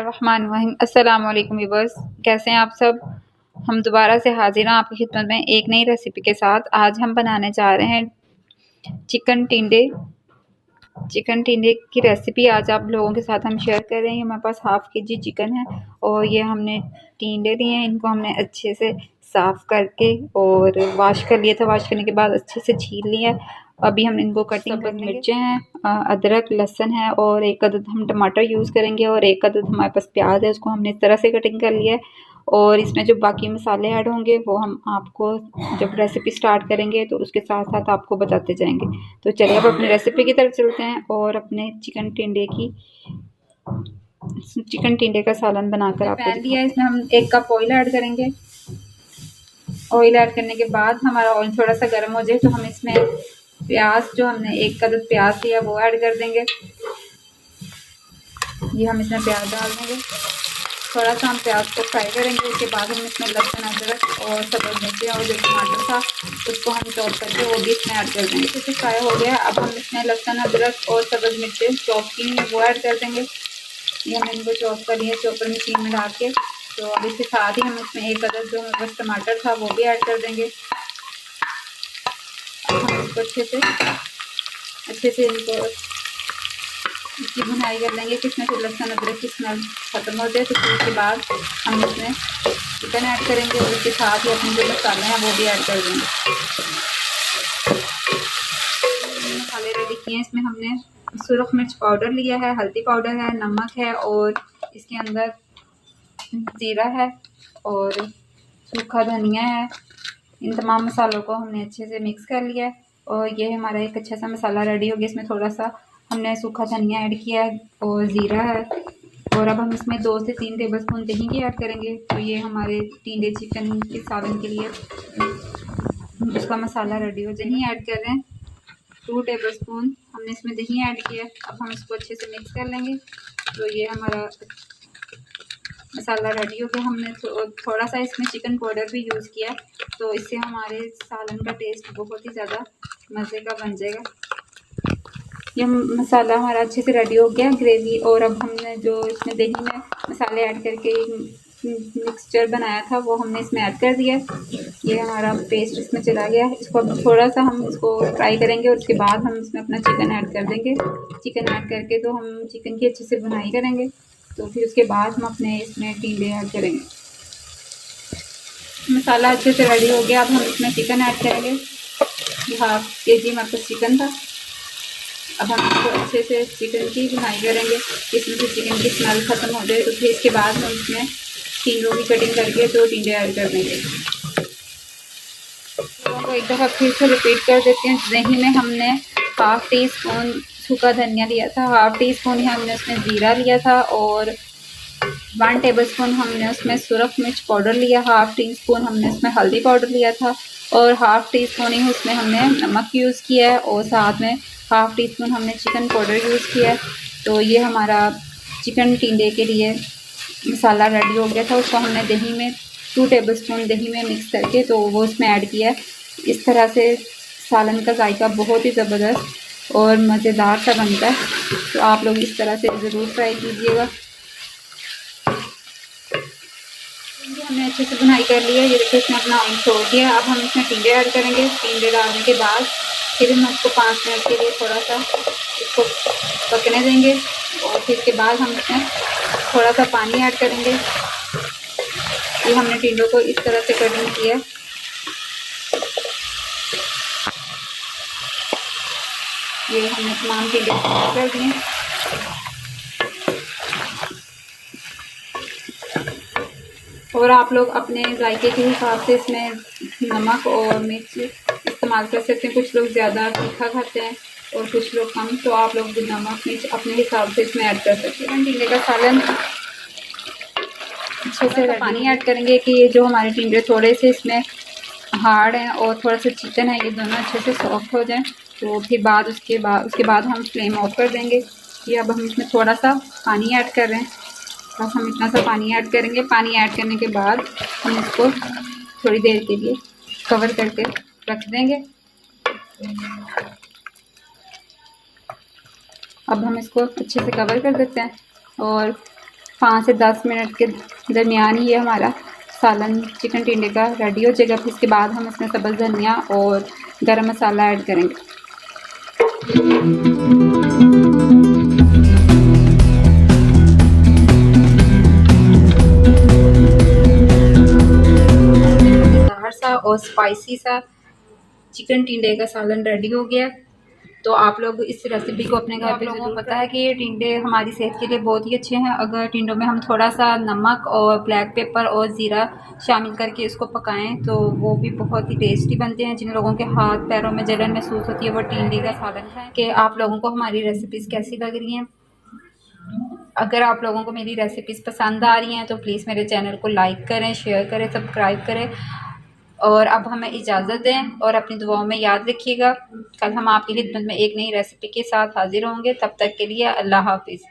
बिस्मिल्लाहिर्रहमानिर्रहीम। अस्सलाम वालेकुम व्यूअर्स, कैसे हैं आप सब। हम दोबारा से हाजिर हैं आपकी खिदमत में एक नई रेसिपी के साथ। आज हम बनाने जा रहे हैं चिकन टिंडे की रेसिपी आज आप लोगों के साथ हम शेयर कर रहे हैं। हमारे पास हाफ़ केजी चिकन है और ये हमने टिंडे लिए हैं। इनको हमने अच्छे से साफ़ करके और वॉश कर लिया था। वॉश करने के बाद अच्छे से छील लिया। अभी हम इनको कटिंग कर मिर्चें हैं, अदरक, लहसुन है और एक अदद हम टमाटर यूज़ करेंगे और एक अदद हमारे पास प्याज है, उसको हमने इस तरह से कटिंग कर लिया है। और इसमें जो बाकी मसाले ऐड होंगे वो हम आपको जब रेसिपी स्टार्ट करेंगे तो उसके साथ साथ आपको बताते जाएंगे। तो चलिए अब अपनी रेसिपी की तरफ चलते हैं और अपने चिकन टिंडे का सालन बनाकर आपको पैन लिया। इसमें हम 1 कप ऑयल ऐड करेंगे। ऑयल ऐड करने के बाद हमारा ऑयल थोड़ा सा गर्म हो जाए तो हम इसमें प्याज, जो हमने 1 अदद प्याज लिया वो ऐड कर देंगे। ये हम इसमें प्याज डाल देंगे। थोड़ा सा हम प्याज को फ्राई करेंगे। उसके बाद हम इसमें लहसुन, अदरक और सब्ज़ मिर्ची और जो टमाटर था उसको हम चॉप करके वो भी इसमें ऐड कर देंगे। जैसे फ्राई हो गया अब हम इसमें लहसुन, अदरक और सब्ज़ मिर्ची चॉप की वो ऐड कर देंगे। ये हमने इनको चॉप कर लिया चॉपर मशीन में डाल के। तो अब इसके साथ ही हम इसमें 1 अदद जो हमारे पास टमाटर था वो भी ऐड कर देंगे। अब हम इसको अच्छे से इनको इसकी भुनाई कर लेंगे कि इसमें से लहसुन अदरक की स्मेल ख़त्म हो जाए। तो फिर उसके बाद हम इसमें चिकन ऐड करेंगे और उसके साथ ही अपने जो मसाले हैं वो भी ऐड कर देंगे। मसाले रेडी किए हैं। इसमें हमने सुरख मिर्च पाउडर लिया है, हल्दी पाउडर है, नमक है और इसके अंदर ज़ीरा है और सूखा धनिया है। इन तमाम मसालों को हमने अच्छे से मिक्स कर लिया है और ये हमारा एक अच्छा सा मसाला रेडी हो गया। इसमें थोड़ा सा हमने सूखा धनिया ऐड किया है और ज़ीरा है। और अब हम इसमें 2 से 3 टेबलस्पून दही की ऐड करेंगे। तो ये हमारे टिंडे चिकन के सालन के लिए उसका मसाला रेडी हो। दही ऐड कर रहे हैं 2 टेबलस्पून हमने इसमें दही ऐड किया। अब हम इसको अच्छे से मिक्स कर लेंगे। तो ये हमारा मसाला रेडी हो गया। हमने थोड़ा सा इसमें चिकन पाउडर भी यूज़ किया तो इससे हमारे सालन का टेस्ट बहुत ही ज़्यादा मज़े का बन जाएगा। ये मसाला हमारा अच्छे से रेडी हो गया ग्रेवी। और अब हमने जो इसमें दही में मसाले ऐड करके मिक्सचर बनाया था वो हमने इसमें ऐड कर दिया। ये हमारा पेस्ट इसमें चला गया। इसको अब थोड़ा सा हम इसको फ्राई करेंगे और उसके बाद हम इसमें अपना चिकन ऐड कर देंगे। चिकन ऐड करके तो हम चिकन की अच्छे से भुनाई करेंगे। तो फिर उसके बाद हम अपने इसमें टिंडे ऐड करेंगे। मसाला अच्छे से रेडी हो गया। अब हम इसमें चिकन ऐड करेंगे। 1/2 kg हमारे पास चिकन था। अब हम इसको अच्छे से चिकन की भुनाई करेंगे। इसमें से चिकन की स्मेल ख़त्म हो जाए तो फिर इसके बाद हम इसमें टिंडों की कटिंग करके 2 टिंडे ऐड कर देंगे। तो एक दफ़ा फिर से रिपीट कर देते हैं। दही में हमने 1/2 टीस्पून सूखा धनिया लिया था, 1/2 टीस्पून ही हमने उसमें ज़ीरा लिया था और 1 टेबलस्पून हमने उसमें सुरख मिर्च पाउडर लिया, 1/2 टीस्पून हमने उसमें हल्दी पाउडर लिया था और 1/2 टीस्पून ही उसमें हमने नमक यूज़ किया है और साथ में 1/2 टीस्पून हमने चिकन पाउडर यूज़ किया है। तो ये हमारा चिकन टिंडे के लिए मसाला रेडी हो गया था। उसको हमने दही में 2 टेबलस्पून दही में मिक्स करके तो वो उसमें ऐड किया। इस तरह से सालन का जायका बहुत ही ज़बरदस्त और मज़ेदार सा बनता है। तो आप लोग इस तरह से ज़रूर ट्राई कीजिएगा। हमने अच्छे से बुनाई कर ली है। ये देखिए इसने अपना ऑयल छोड़ दिया। अब हम इसमें टिंडे ऐड करेंगे। टिंडे डालने के बाद फिर हम इसको 5 मिनट के लिए थोड़ा सा इसको पकने देंगे और फिर इसके बाद हम इसमें थोड़ा सा पानी ऐड करेंगे। ये हमने टिंडों को इस तरह से कटिंग किया। ये हमने तमाम टिंडे कर दिए। और आप लोग अपने जायके के हिसाब से इसमें नमक और मिर्च इस्तेमाल कर सकते हैं। कुछ लोग ज़्यादा तीखा खाते हैं और कुछ लोग कम। तो आप लोग नमक मिर्च अपने हिसाब से इसमें ऐड कर सकते हैं। टिंडे का सालन अच्छे से पानी ऐड करेंगे कि ये जो हमारे टिंडे थोड़े से इसमें हार्ड हैं और थोड़ा सा चिकन है, ये दोनों अच्छे से सॉफ्ट हो जाएं। तो फिर उसके बाद हम फ्लेम ऑफ कर देंगे। ये अब हम इसमें थोड़ा सा पानी ऐड कर रहे हैं। बस हम इतना सा पानी ऐड करेंगे। पानी ऐड करने के बाद हम इसको थोड़ी देर के लिए कवर करके रख देंगे। अब हम इसको अच्छे से कवर कर देते हैं और 5 से 10 मिनट के दरमियान ही ये हमारा सालन चिकन टिंडे का रेडी हो जाएगा। फिर इसके बाद हम इसमें सब्ज़ धनिया और गरम मसाला ऐड करेंगे। सा और स्पाइसी सा चिकन टिंडे का सालन रेडी हो गया। तो आप लोग इस रेसिपी को अपने घर पे लोगों को पता है कि ये टिंडे हमारी सेहत के लिए बहुत ही अच्छे हैं। अगर टिंडों में हम थोड़ा सा नमक और ब्लैक पेपर और ज़ीरा शामिल करके इसको पकाएं तो वो भी बहुत ही टेस्टी बनते हैं। जिन लोगों के हाथ पैरों में जलन महसूस होती है वो टिंडे का सालन खाएं। कि आप लोगों को हमारी रेसिपीज़ कैसी लग रही हैं। अगर आप लोगों को मेरी रेसिपीज़ पसंद आ रही हैं तो प्लीज़ मेरे चैनल को लाइक करें, शेयर करें, सब्सक्राइब करें। और अब हमें इजाज़त दें और अपनी दुआओं में याद रखिएगा। कल हम आपकी खिदमत में एक नई रेसिपी के साथ हाजिर होंगे। तब तक के लिए अल्लाह हाफिज़।